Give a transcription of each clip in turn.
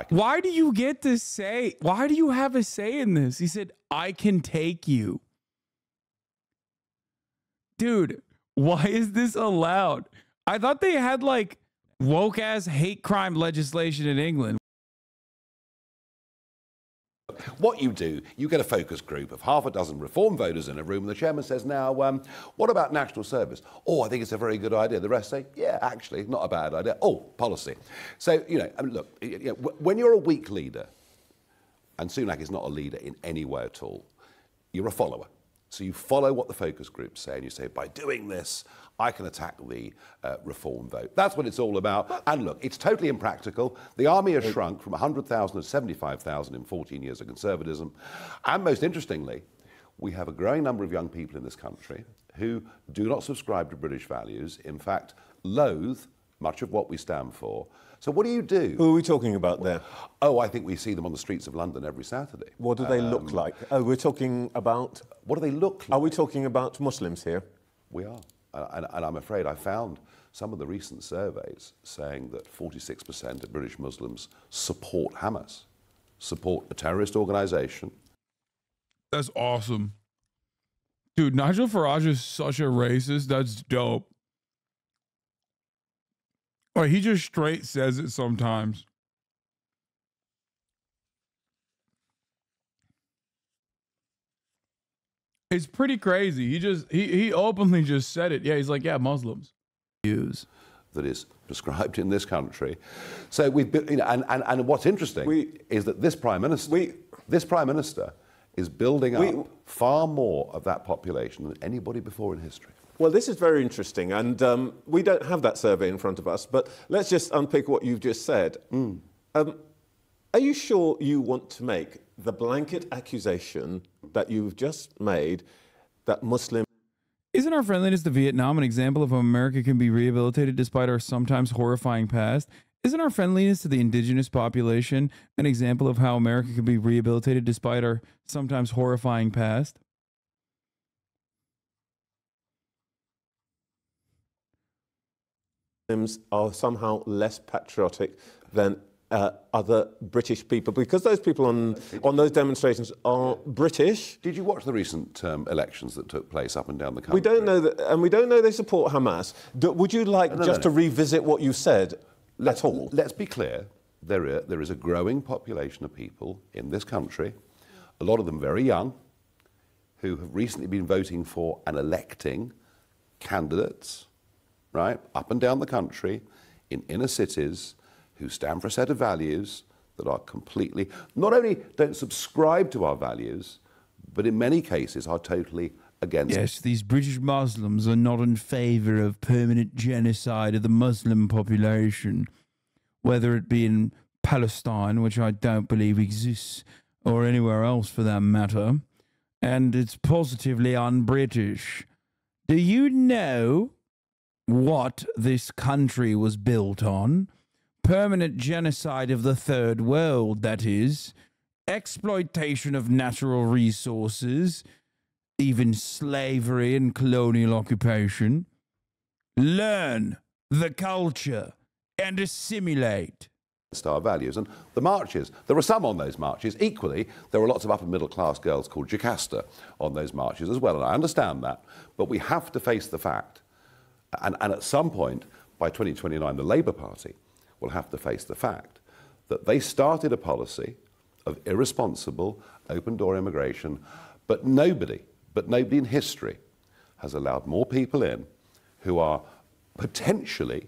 Why do you get to say, why do you have a say in this? He said, I can take you. Dude, why is this allowed? I thought they had like woke ass hate crime legislation in England. What you do, you get a focus group of half a dozen reform voters in a room, and the chairman says, now, what about national service? Oh, I think it's a very good idea. The rest say, yeah, actually, not a bad idea. Oh, policy. So, you know, I mean, look, when you're a weak leader, and Sunak is not a leader in any way at all, you're a follower. So you follow what the focus groups say, and you say, by doing this, I can attack the reform vote. That's what it's all about. And look, it's totally impractical. The army has shrunk from 100,000 to 75,000 in 14 years of conservatism. And most interestingly, we have a growing number of young people in this country who do not subscribe to British values, in fact, loathe much of what we stand for. So what do you do? Who are we talking about there? Oh, I think we see them on the streets of London every Saturday. What do they look like? Oh, we're talking about... What do they look like? Are we talking about Muslims here? We are. And I'm afraid I found some of the recent surveys saying that 46% of British Muslims support Hamas, support a terrorist organisation. That's awesome. Dude, Nigel Farage is such a racist. That's dope. Like, he just straight says it sometimes. It's pretty crazy. He openly just said it. Yeah, he's like, yeah, Muslims. That is prescribed in this country. So we've been, you know, and what's interesting is that this Prime Minister is building up far more of that population than anybody before in history. Well, this is very interesting, and we don't have that survey in front of us, but let's just unpick what you've just said. Are you sure you want to make the blanket accusation that you've just made that Muslims... Isn't our friendliness to Vietnam an example of how America can be rehabilitated despite our sometimes horrifying past? Isn't our friendliness to the indigenous population an example of how America can be rehabilitated despite our sometimes horrifying past? are somehow less patriotic than other British people, because those people on those demonstrations are British. Did you watch the recent elections that took place up and down the country? We don't know that, and we don't know they support Hamas. Would you like to revisit what you said at all? Let's be clear. There is a growing population of people in this country, a lot of them very young, who have recently been voting for and electing candidates, right, up and down the country, in inner cities, who stand for a set of values that are completely, not only don't subscribe to our values, but in many cases are totally against. Yes, these British Muslims are not in favour of permanent genocide of the Muslim population, whether it be in Palestine, which I don't believe exists, or anywhere else for that matter, and it's positively un-British. Do you know what this country was built on? Permanent genocide of the third world, that is, exploitation of natural resources, even slavery and colonial occupation. Learn the culture and assimilate. Our values. And the marches, there were some on those marches. Equally, there were lots of upper middle class girls called Jocasta on those marches as well, and I understand that. But we have to face the fact, and at some point, by 2029, the Labour Party will have to face the fact that they started a policy of irresponsible, open-door immigration, but nobody in history has allowed more people in who are potentially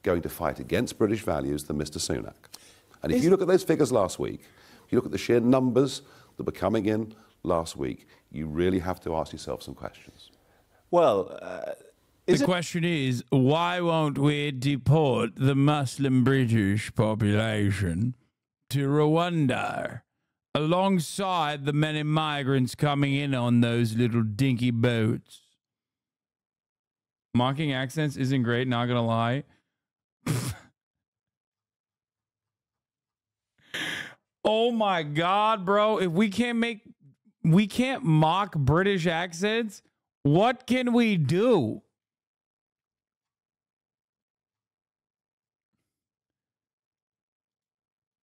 going to fight against British values than Mr. Sunak. And if you look at those figures last week, if you look at the sheer numbers that were coming in last week, you really have to ask yourself some questions. Well, the question is, why won't we deport the Muslim British population to Rwanda alongside the many migrants coming in on those little dinky boats? Mocking accents isn't great, not gonna lie. Oh my God, bro. If we can't mock British accents, what can we do?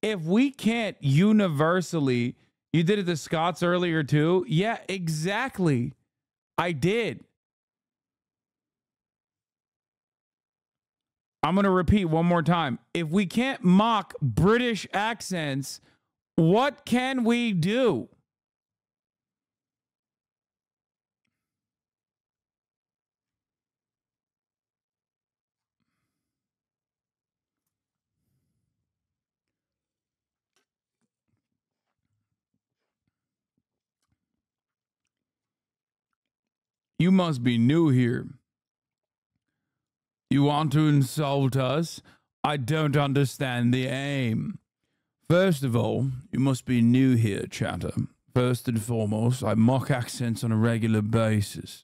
if we can't universally, you did it to Scots earlier too. Yeah, exactly. I did. I'm going to repeat one more time. If we can't mock British accents, what can we do? You must be new here. You want to insult us? I don't understand the aim. First of all, you must be new here, chatter. First and foremost, I mock accents on a regular basis.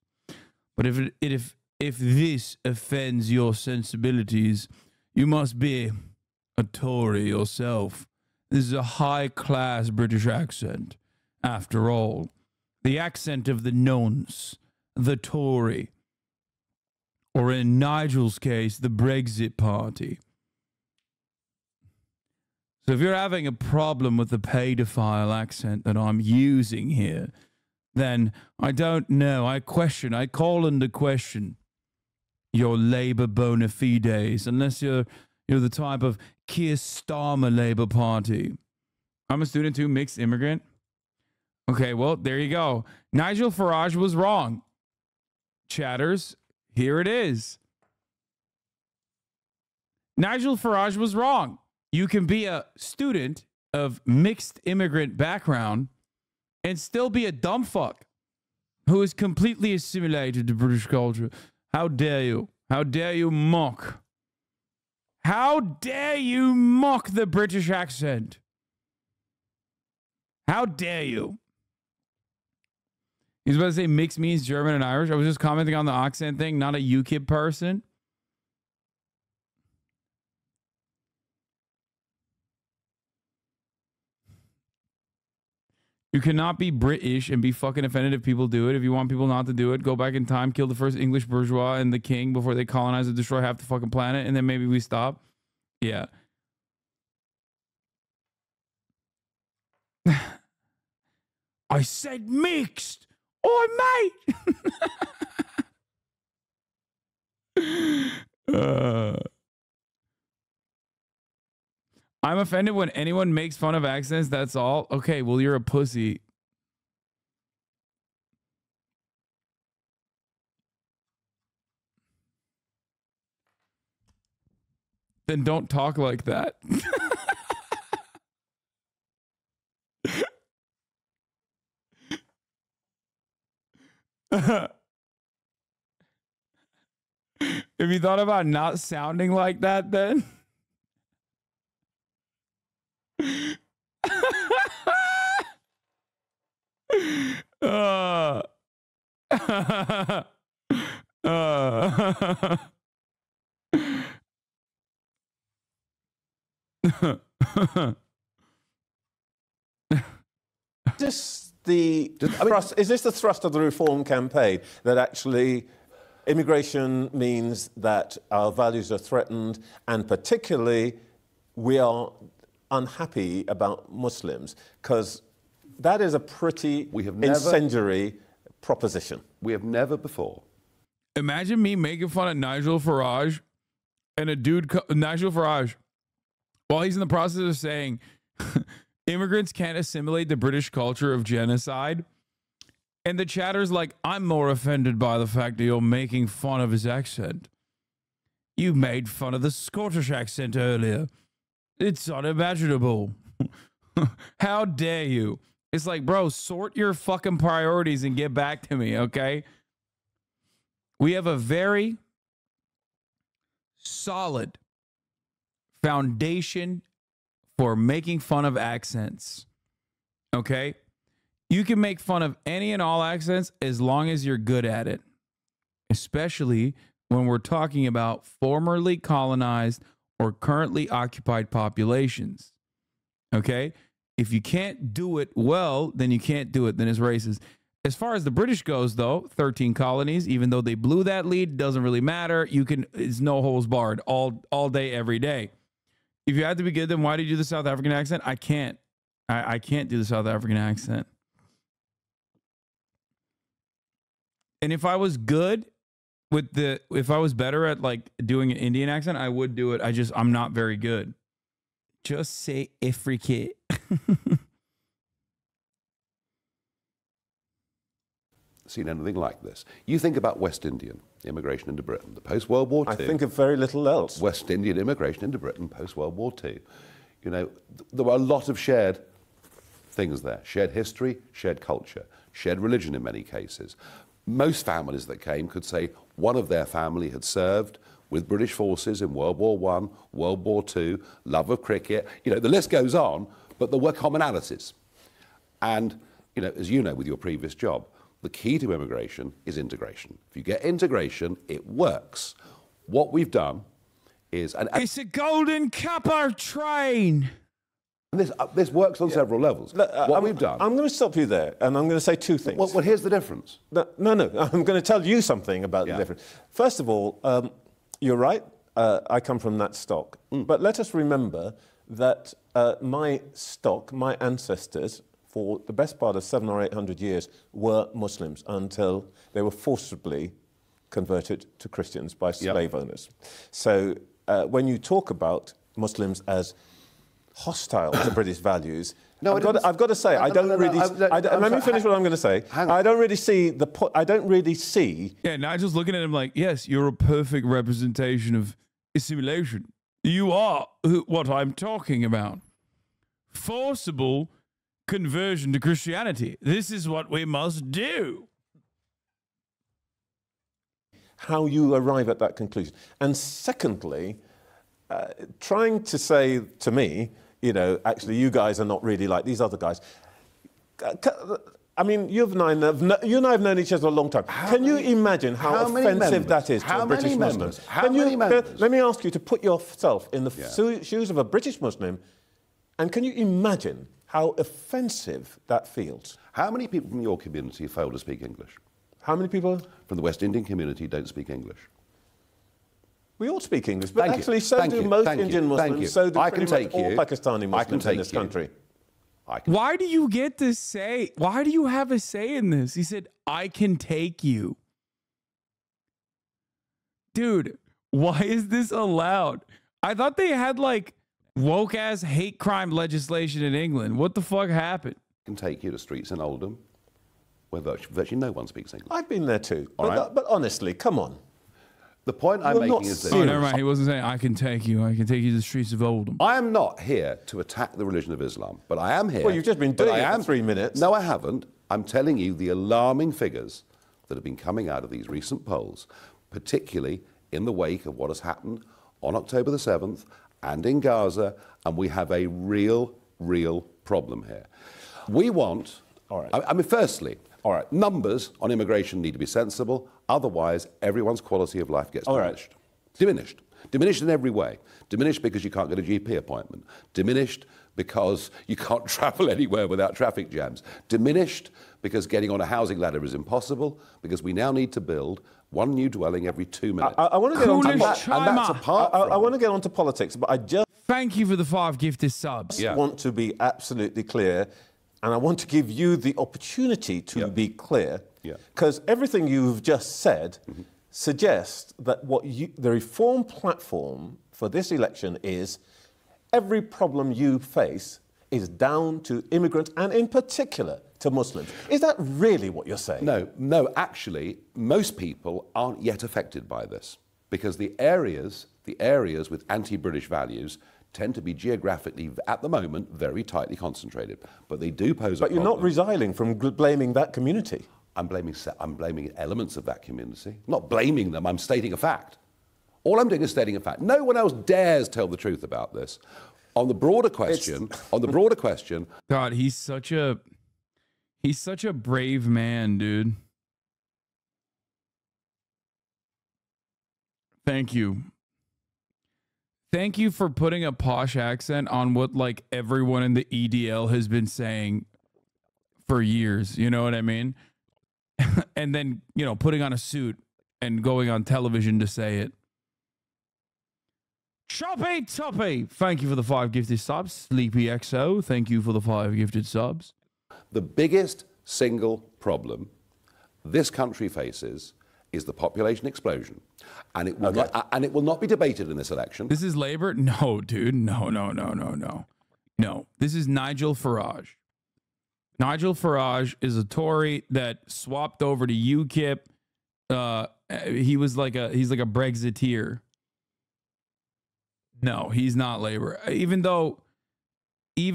But if this offends your sensibilities, you must be a Tory yourself. This is a high-class British accent. After all, the accent of the nonce, the Tory, or in Nigel's case, the Brexit Party. So if you're having a problem with the paedophile accent that I'm using here, then I don't know. I call into question your Labour bona fides, unless you're the type of Keir Starmer Labour Party. I'm a student too, mixed immigrant. Okay, well, there you go. Nigel Farage was wrong. Chatters, here it is. Nigel Farage was wrong. You can be a student of mixed immigrant background and still be a dumb fuck who is completely assimilated to British culture. How dare you? How dare you mock? How dare you mock the British accent? How dare you? He's about to say mixed means German and Irish. I was just commenting on the accent thing, not a UKIP person. You cannot be British and be fucking offended if people do it. If you want people not to do it, go back in time, kill the first English bourgeois and the king before they colonize and destroy half the fucking planet, and then maybe we stop. Yeah. I said mixed. Oh, mate. I'm offended when anyone makes fun of accents, that's all. Okay, well, you're a pussy. Then don't talk like that. If you thought about not sounding like that, then... Is this the thrust of the reform campaign, that actually immigration means that our values are threatened, and particularly we are unhappy about Muslims? Because that is a pretty incendiary proposition. We have never before. Imagine me making fun of Nigel Farage and a dude, Nigel Farage, while he's in the process of saying immigrants can't assimilate the British culture of genocide. And the chatter's like, I'm more offended by the fact that you're making fun of his accent. You made fun of the Scottish accent earlier. It's unimaginable. How dare you? It's like, bro, sort your fucking priorities and get back to me, okay? We have a very solid foundation for making fun of accents, okay? You can make fun of any and all accents as long as you're good at it, especially when we're talking about formerly colonized or currently occupied populations, okay? If you can't do it well, then you can't do it, then it's racist. As far as the British goes, though, 13 colonies, even though they blew that lead, doesn't really matter. You can, it's no holes barred all day, every day. If you had to be good, then why do you do the South African accent? I can't. I can't do the South African accent. And if I was good with if I was better at like doing an Indian accent, I would do it. I'm not very good. Just say Africa. Seen anything like this. You think about West Indian immigration into Britain, the post-World War II. I think of very little else. West Indian immigration into Britain post-World War II. You know, there were a lot of shared things there. Shared history, shared culture, shared religion in many cases. Most families that came could say one of their family had served with British forces in World War I, World War II, love of cricket. You know, the list goes on, but there were commonalities. And, you know, as you know with your previous job, the key to immigration is integration. If you get integration, it works. What we've done is... It's a golden copper train. This works on several levels. What we've done... I'm going to stop you there, and I'm going to say two things. Well, here's the difference. No, I'm going to tell you something about the difference. First of all, you're right. I come from that stock. But let us remember that my stock, my ancestors, for the best part of 700 or 800 years, were Muslims until they were forcibly converted to Christians by slave owners. So when you talk about Muslims as hostile to British values, no, I've got to say, I don't really... Let me finish what I'm going to say. I don't really see the... I don't really see... Yeah, Nigel's looking at him like, yes, you're a perfect representation of assimilation. You are what I'm talking about. Forcible conversion to Christianity. This is what we must do. How you arrive at that conclusion. And secondly, trying to say to me, you know, actually you guys are not really like these other guys. I mean, you and I have known each other a long time. Can you imagine how offensive that is to a British Muslim? Let me ask you to put yourself in the shoes of a British Muslim, and can you imagine how offensive that feels? How many people from your community fail to speak English? How many people? From the West Indian community don't speak English. We all speak English, but actually so do most Indian Muslims, so do pretty much all Pakistani Muslims in this country. Why do you get to say, why do you have a say in this? He said, I can take you. Dude, why is this allowed? I thought they had like woke ass hate crime legislation in England. What the fuck happened? I can take you to streets in Oldham where virtually no one speaks English. I've been there too. But honestly, come on. The point I'm making is this. Oh, never mind. He wasn't saying, I can take you. I can take you to the streets of Oldham. I am not here to attack the religion of Islam, but I am here... Well, you've just been doing it for 3 minutes. No, I haven't. I'm telling you the alarming figures that have been coming out of these recent polls, particularly in the wake of what has happened on October the 7th and in Gaza, and we have a real problem here. We want... All right. I mean, firstly... All right, numbers on immigration need to be sensible. Otherwise, everyone's quality of life gets diminished. Diminished. Diminished in every way. Diminished because you can't get a GP appointment. Diminished because you can't travel anywhere without traffic jams. Diminished because getting on a housing ladder is impossible, because we now need to build one new dwelling every 2 minutes. I want to get on to and that's apart from... I want to get on to politics, but I just... Thank you for the 5 gifted subs. I want to be absolutely clear. And I want to give you the opportunity to be clear, because everything you've just said suggests that the reform platform for this election is every problem you face is down to immigrants and in particular to Muslims. Is that really what you're saying? No, actually, most people aren't yet affected by this, because the areas with anti-British values tend to be geographically, at the moment, very tightly concentrated. But they do pose a problem. But you're not resiling from blaming that community. I'm blaming elements of that community. I'm not blaming them, I'm stating a fact. All I'm doing is stating a fact. No one else dares tell the truth about this. On the broader question, God, he's such a brave man, dude. Thank you. Thank you for putting a posh accent on what like everyone in the EDL has been saying for years. You know what I mean? And then, you know, putting on a suit and going on television to say it. Choppy Toppy, thank you for the 5 gifted subs. Sleepy XO, thank you for the 5 gifted subs. The biggest single problem this country faces is the population explosion. And it will, it will not be debated in this election. This is Labour? No, dude. No. No. This is Nigel Farage. Nigel Farage is a Tory that swapped over to UKIP. He's like a Brexiteer. No, he's not Labour. Even though, you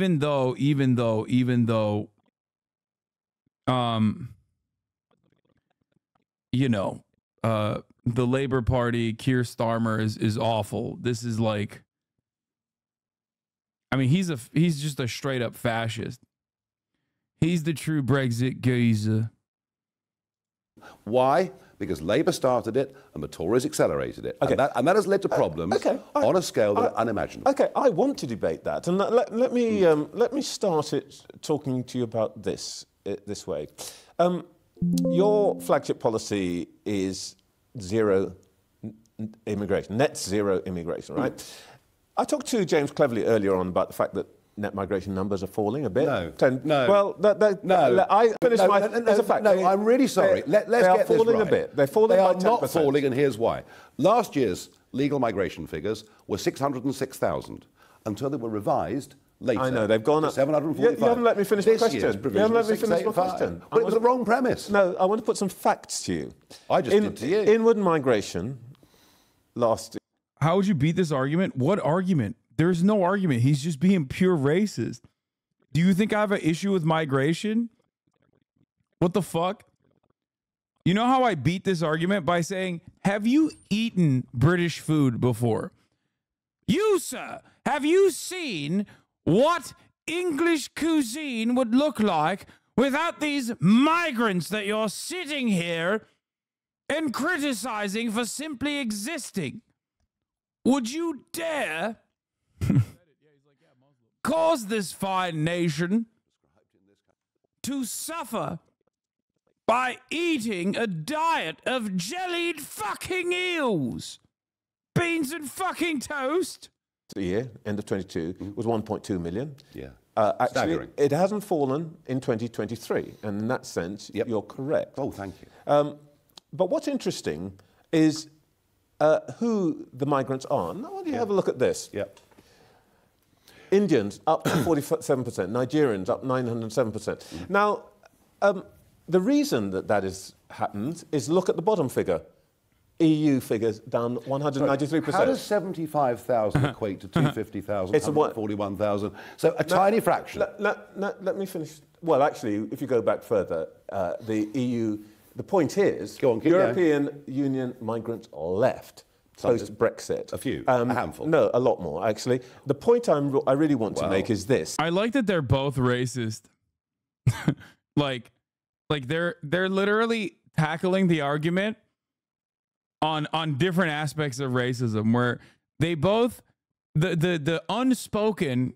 know, the Labour Party, Keir Starmer is awful. This is like, I mean, he's just a straight up fascist. He's the true Brexit geezer. Why? Because Labour started it and the Tories accelerated it. Okay. And that has led to problems on a scale that are unimaginable. Okay, I want to debate that. And let me start it talking to you about this way. Your flagship policy is zero immigration, net zero immigration, right? I talked to James Cleverly earlier on about the fact that net migration numbers are falling a bit. No. Well, I finished as a fact. No, I'm really sorry. Let's they get are this falling right. a bit. They're falling by 10%. They are not falling, and here's why. Last year's legal migration figures were 606,000 until they were revised later. I know, they've gone up. 745. You haven't let me finish my question. You haven't let me finish my question. But it was the wrong premise. No, I want to put some facts to you. I just did to you. Inward migration last... How would you beat this argument? What argument? There's no argument. He's just being pure racist. Do you think I have an issue with migration? What the fuck? You know how I beat this argument? By saying, have you eaten British food before? You, sir, have you seen what English cuisine would look like without these migrants that you're sitting here and criticizing for simply existing? Would you dare cause this fine nation to suffer by eating a diet of jellied fucking eels, beans and fucking toast? The year, end of 22, was 1.2 million. Yeah. Actually, staggering. It hasn't fallen in 2023, and in that sense, you're correct. Oh, thank you. But what's interesting is who the migrants are. Now, why don't you have a look at this? Yep. Indians up 47%, Nigerians up 907%. Now, the reason that has happened is look at the bottom figure. EU figures down 193%. How does 75,000 equate to 250,000, 141,000? So a tiny fraction. Let me finish. Well, actually, if you go back further, the EU, the point is, European Union migrants left post-Brexit. A few, a handful. No, a lot more, actually. The point I really want to make is this. I like that they're both racist. like they're literally tackling the argument on different aspects of racism, where they both the unspoken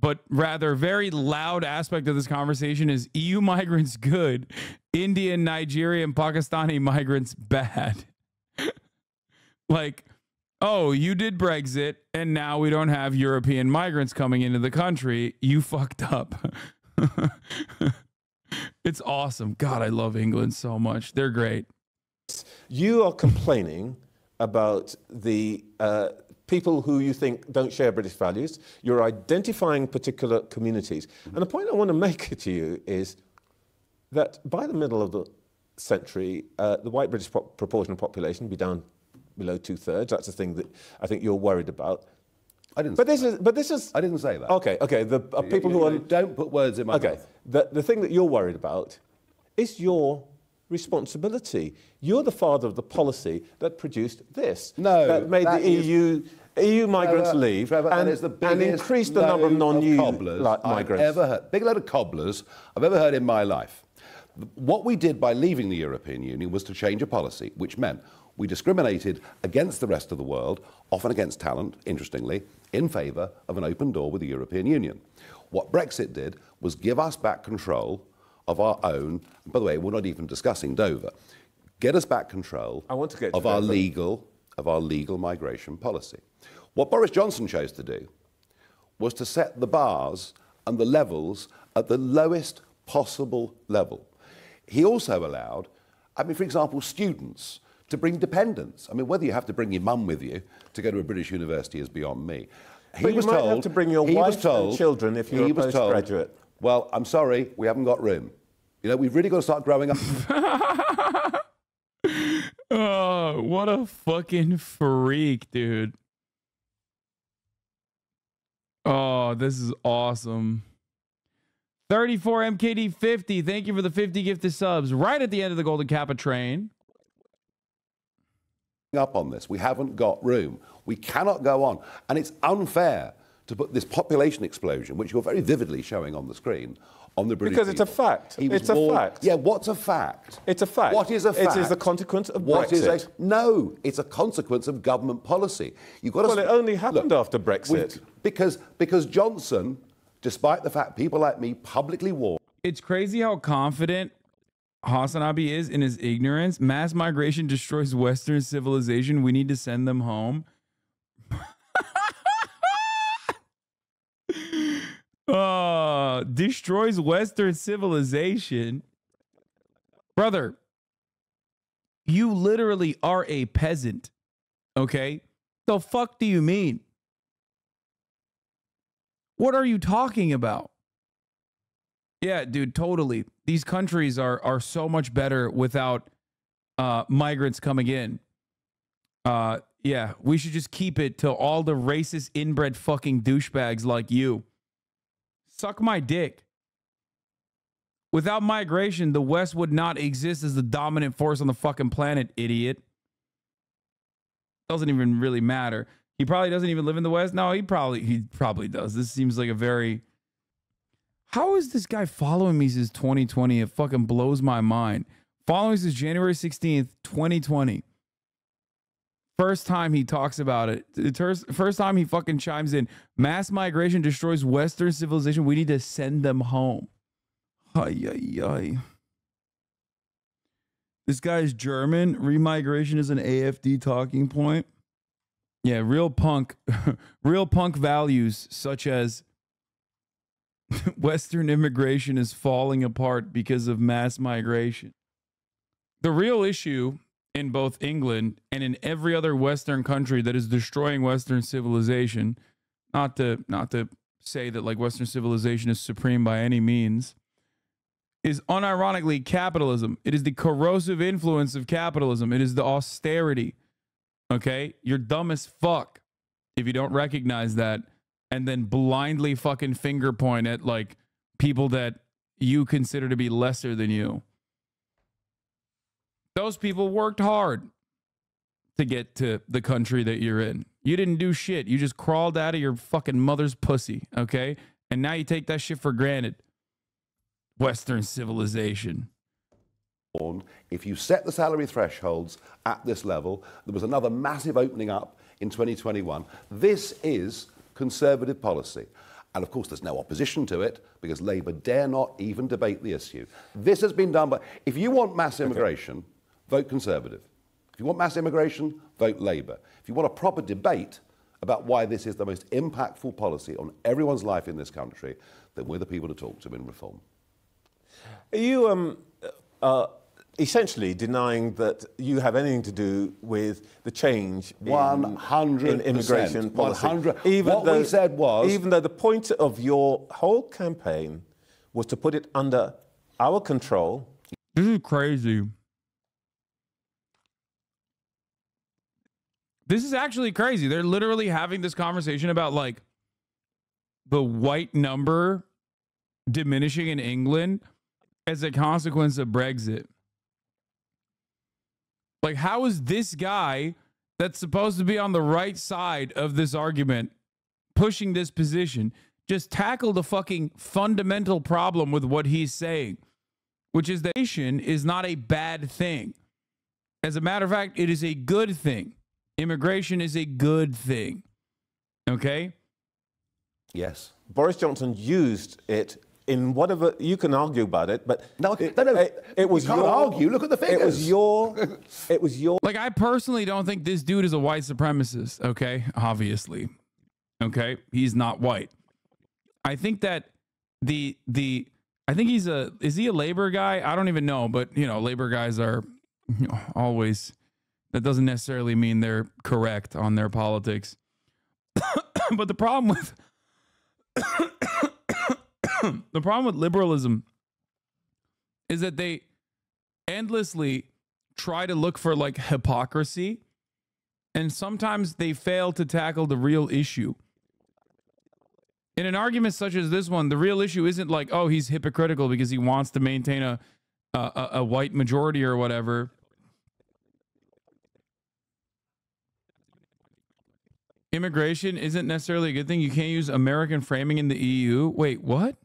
but rather very loud aspect of this conversation is EU migrants good, Indian, Nigerian, Pakistani migrants bad. Like, oh, you did Brexit and now we don't have European migrants coming into the country. You fucked up. It's awesome. God, I love England so much. They're great. You are complaining about the people who you think don't share British values. You're identifying particular communities. And the point I want to make to you is that by the middle of the century, the white British proportion of population will be down below 2/3. That's the thing that I think you're worried about. I didn't. But this is. I didn't say that. Okay. The people who are. Don't put words in my mouth. Okay. The thing that you're worried about is your responsibility. You're the father of the policy that produced this. No, that made the EU migrants leave and increased the number of non-EU migrants. Big load of cobblers I've ever heard in my life. What we did by leaving the European Union was to change a policy, which meant we discriminated against the rest of the world, often against talent, interestingly, in favour of an open door with the European Union. What Brexit did was give us back control of our own, by the way, we're not even discussing Dover, get us back control of our legal of our legal migration policy. What Boris Johnson chose to do was to set the bars and the levels at the lowest possible level. He also allowed, I mean, for example, students to bring dependents. I mean, whether you have to bring your mum with you to go to a British university is beyond me. But you might have to bring your wife and children if you're a postgraduate. Well, I'm sorry, we haven't got room. You know, we've really got to start growing up. Oh, what a fucking freak, dude. Oh, this is awesome. 34 MKD 50. Thank you for the 50 gifted subs. Right at the end of the Golden Kappa train. Up on this. We haven't got room. We cannot go on. And it's unfair to put this population explosion, which you're very vividly showing on the screen, on the British Because it's a fact. It's a fact. Yeah, what's a fact? It's a fact. What is a fact? It is the consequence of Brexit. No, it's a consequence of government policy. You've got to. Well, it only happened after Brexit. Because Johnson, despite the fact people like me publicly warned. It's crazy how confident HasanAbi is in his ignorance. Mass migration destroys Western civilization. We need to send them home. Destroys Western civilization. Brother, you literally are a peasant. Okay? The fuck do you mean? What are you talking about? Yeah, dude, totally. These countries are so much better without migrants coming in. Yeah, we should just keep it till all the racist inbred fucking douchebags like you. Suck my dick. Without migration, the West would not exist as the dominant force on the fucking planet, idiot. Doesn't even really matter. He probably doesn't even live in the West. No, he probably does. This seems like a very... How is this guy following me since 2020? It fucking blows my mind. Following since January 16th, 2020. First time he talks about it. First time he fucking chimes in. Mass migration destroys Western civilization. We need to send them home. Ay, ay, ay. This guy is German. Remigration is an AFD talking point. Yeah, real punk values such as Western immigration is falling apart because of mass migration. The real issue in both England and in every other Western country that is destroying Western civilization, not to say that like Western civilization is supreme by any means, is unironically capitalism. It is the corrosive influence of capitalism. It is the austerity. Okay? You're dumb as fuck if you don't recognize that and then blindly fucking finger point at like people that you consider to be lesser than you. Those people worked hard to get to the country that you're in. You didn't do shit. You just crawled out of your fucking mother's pussy, okay? And now you take that shit for granted. Western civilization. If you set the salary thresholds at this level, there was another massive opening up in 2021. This is conservative policy. And of course, there's no opposition to it because Labour dare not even debate the issue. This has been done by, if you want mass immigration, vote Conservative. If you want mass immigration, vote Labour. If you want a proper debate about why this is the most impactful policy on everyone's life in this country, then we're the people to talk to in reform. Are you essentially denying that you have anything to do with the change in immigration policy? 100%. We said was... Even though the point of your whole campaign was to put it under our control. This is crazy. This is actually crazy. They're literally having this conversation about like the white number diminishing in England as a consequence of Brexit. Like, how is this guy that's supposed to be on the right side of this argument pushing this position just tackle the fucking fundamental problem with what he's saying, which is that immigration is not a bad thing. As a matter of fact, it is a good thing. Immigration is a good thing. Okay? Yes. Boris Johnson used it in whatever, you can argue about it, but No, it was you can't your, argue. Look at the figures. it was your. Like, I personally don't think this dude is a white supremacist, okay? Obviously. Okay? He's not white. I think that I think is he a labor guy? I don't even know, but, you know, labor guys are always, that doesn't necessarily mean they're correct on their politics. But the problem with the problem with liberalism is that they endlessly try to look for like hypocrisy, and sometimes they fail to tackle the real issue. In an argument such as this one, the real issue isn't like, oh, he's hypocritical because he wants to maintain a white majority or whatever. Immigration isn't necessarily a good thing. You can't use American framing in the EU. Wait, what?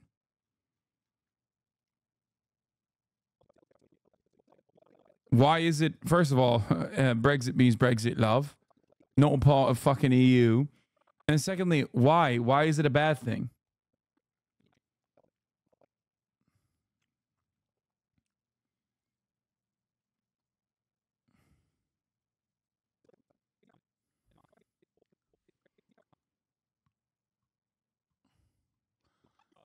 Why is it, first of all, Brexit means Brexit, love. Not a part of fucking EU. And secondly, why? Why is it a bad thing?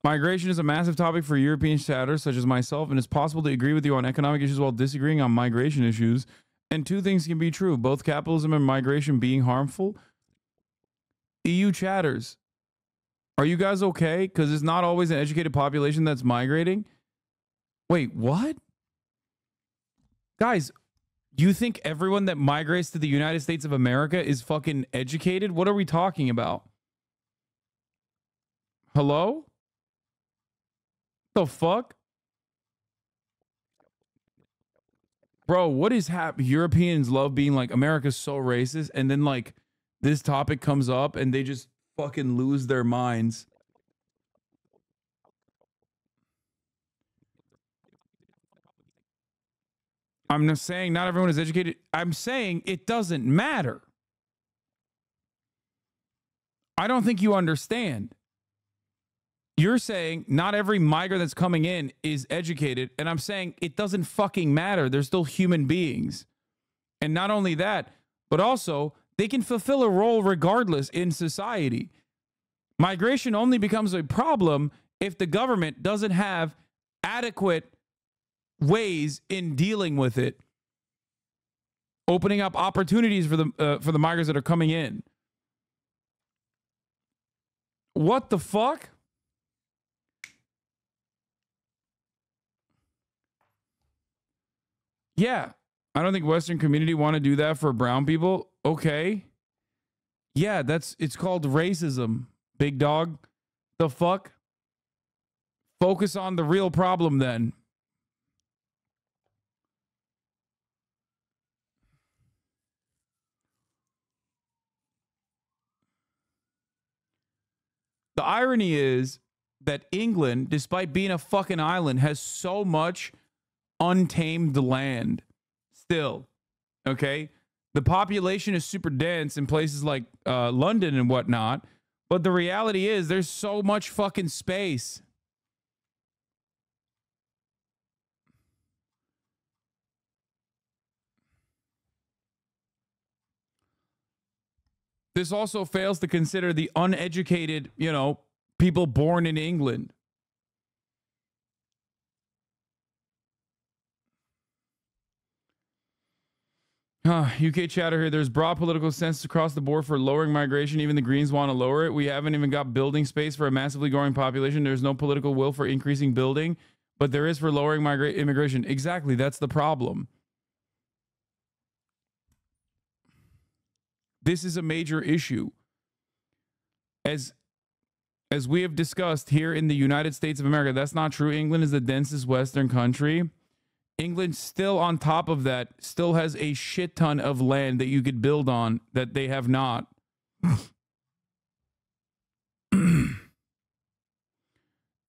Migration is a massive topic for European chatters such as myself, and it's possible to agree with you on economic issues while disagreeing on migration issues. And two things can be true, both capitalism and migration being harmful. EU chatters, are you guys okay? Because it's not always an educated population that's migrating. Wait, what? Guys, you think everyone that migrates to the United States of America is fucking educated? What are we talking about? Hello? The fuck? Bro, what is happening? Europeans love being like, America's so racist, and then like this topic comes up and they just fucking lose their minds. I'm not saying not everyone is educated. I'm saying it doesn't matter. I don't think you understand. You're saying not every migrant that's coming in is educated, and I'm saying it doesn't fucking matter. They're still human beings. And not only that, but also they can fulfill a role regardless in society. Migration only becomes a problem if the government doesn't have adequate ways in dealing with it, opening up opportunities for the migrants that are coming in. What the fuck? Yeah, I don't think Western community want to do that for brown people. Okay. Yeah, it's called racism, big dog. The fuck? Focus on the real problem then. The irony is that England, despite being a fucking island, has so much untamed land still. Okay, the population is super dense in places like London and whatnot, but the reality is there's so much fucking space. This also fails to consider the uneducated, you know, people born in England. UK chatter here. There's broad political consensus across the board for lowering migration. Even the Greens want to lower it. We haven't even got building space for a massively growing population. There's no political will for increasing building, but there is for lowering immigration. Exactly. That's the problem. This is a major issue. As we have discussed here in the United States of America, that's not true. England is the densest Western country. England still on top of that still has a shit ton of land that you could build on that they have not.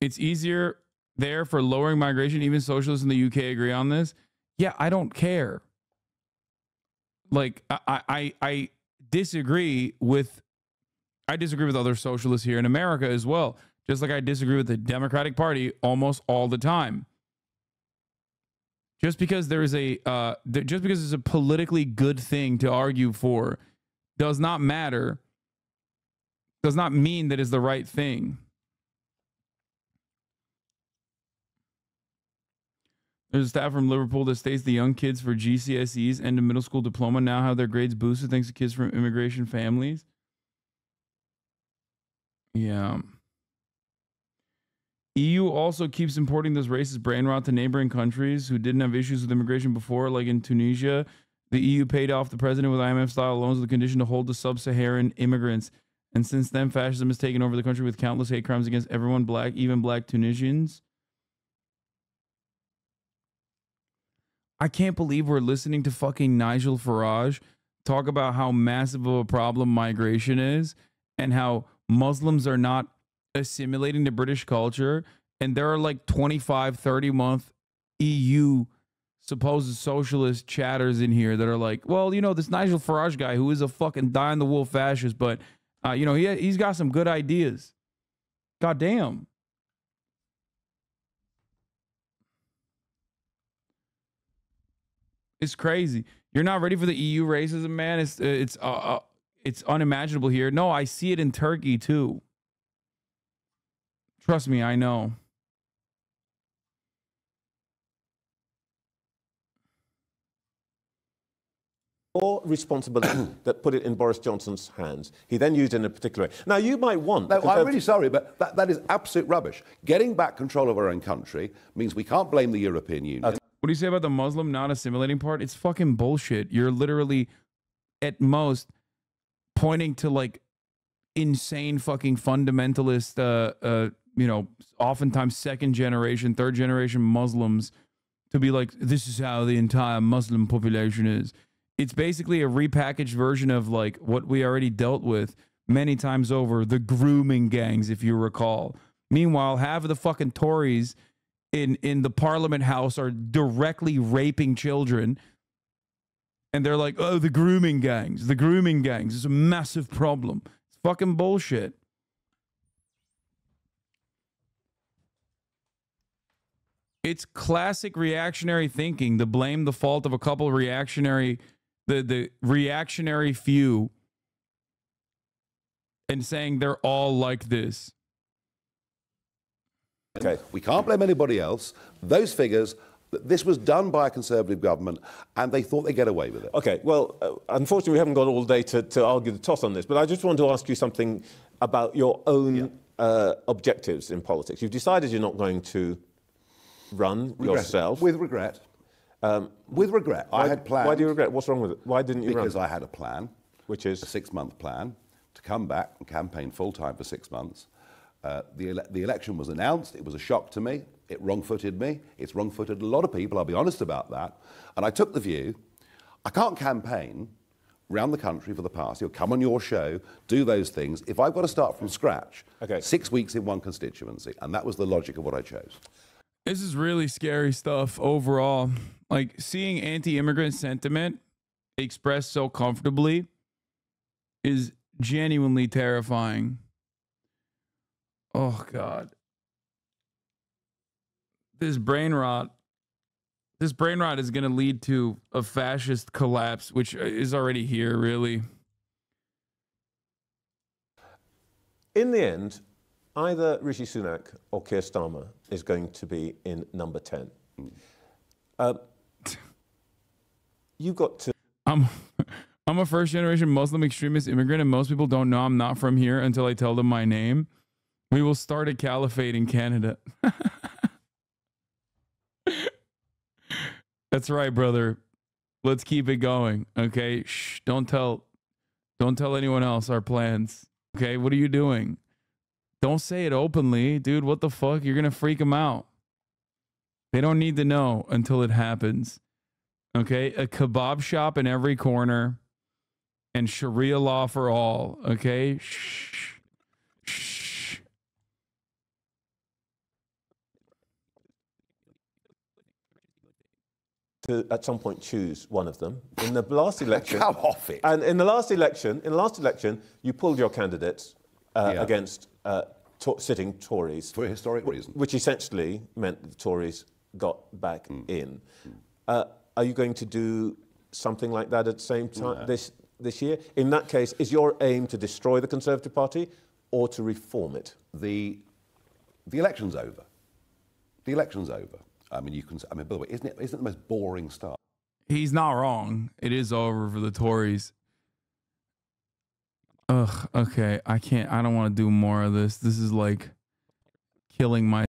It's easier there for lowering migration. Even socialists in the UK agree on this. Yeah, I don't care. Like, I disagree with other socialists here in America as well. Just like I disagree with the Democratic Party almost all the time. Just because there is just because it's a politically good thing to argue for does not matter. Does not mean that it's the right thing. There's a stat from Liverpool that states the young kids for GCSEs and a middle school diploma now have their grades boosted thanks to kids from immigration families. Yeah. EU also keeps importing this racist brain rot to neighboring countries who didn't have issues with immigration before, like in Tunisia. The EU paid off the president with IMF-style loans with the condition to hold the sub-Saharan immigrants. And since then, fascism has taken over the country with countless hate crimes against everyone black, even black Tunisians. I can't believe we're listening to fucking Nigel Farage talk about how massive of a problem migration is and how Muslims are not assimilating to British culture, and there are like 25, 30-month EU supposed socialist chatters in here that are like, well, you know, this Nigel Farage guy who is a fucking die-in-the-wool fascist, but, you know, he's got some good ideas. God damn. It's crazy. You're not ready for the EU racism, man. It's unimaginable here. No, I see it in Turkey too. Trust me, I know. Or responsibility that put it in Boris Johnson's hands. He then used it in a particular way. Now, you might want... No, I'm really sorry, but that is absolute rubbish. Getting back control of our own country means we can't blame the European Union. What do you say about the Muslim not assimilating part? It's fucking bullshit. You're literally, at most, pointing to, like, insane fucking fundamentalist... you know, oftentimes second generation, third generation Muslims to be like, this is how the entire Muslim population is. It's basically a repackaged version of like what we already dealt with many times over, the grooming gangs, if you recall. Meanwhile, half of the fucking Tories in the Parliament House are directly raping children. And they're like, oh, the grooming gangs. The grooming gangs is a massive problem. It's fucking bullshit. It's classic reactionary thinking, to blame the fault of a couple reactionary, the reactionary few, and saying they're all like this. Okay, we can't blame anybody else. Those figures, this was done by a Conservative government, and they thought they'd get away with it. Okay, well, unfortunately, we haven't got all day to argue the toss on this, but I just want to ask you something about your own objectives in politics. You've decided you're not going to run yourself. With regret. With regret. I had planned. Why do you regret? What's wrong with it? Why didn't you run? Because I had a plan. Which is? A 6-month plan to come back and campaign full-time for 6 months. The election was announced. It was a shock to me. It wrong-footed me. It's wrong-footed a lot of people, I'll be honest about that. And I took the view, I can't campaign around the country for the party, or come on your show, do those things, if I've got to start from scratch. 6 weeks in one constituency. And that was the logic of what I chose. This is really scary stuff overall. Like, seeing anti-immigrant sentiment expressed so comfortably is genuinely terrifying. Oh, God. This brain rot is going to lead to a fascist collapse, which is already here, really. In the end, either Rishi Sunak or Keir Starmer is going to be in number 10. You've got to... I'm a first-generation Muslim extremist immigrant, and most people don't know I'm not from here until I tell them my name. We will start a caliphate in Canada. That's right, brother. Let's keep it going, okay? Shh, don't tell anyone else our plans, okay? What are you doing? Don't say it openly, dude. What the fuck? You're going to freak them out. They don't need to know until it happens, okay? A kebab shop in every corner and Sharia law for all, okay? Shh. Shh. To, at some point, choose one of them. In the last election... Come off it. And in the last election, you pulled your candidates against sitting Tories, For a historic reason. which essentially meant the Tories got back in. Are you going to do something like that at the same time this year? In that case, is your aim to destroy the Conservative Party or to reform it? The election's over. The election's over. I mean, by the way, isn't it the most boring stuff? He's not wrong. It is over for the Tories. Ugh, okay. I don't want to do more of this. This is like killing my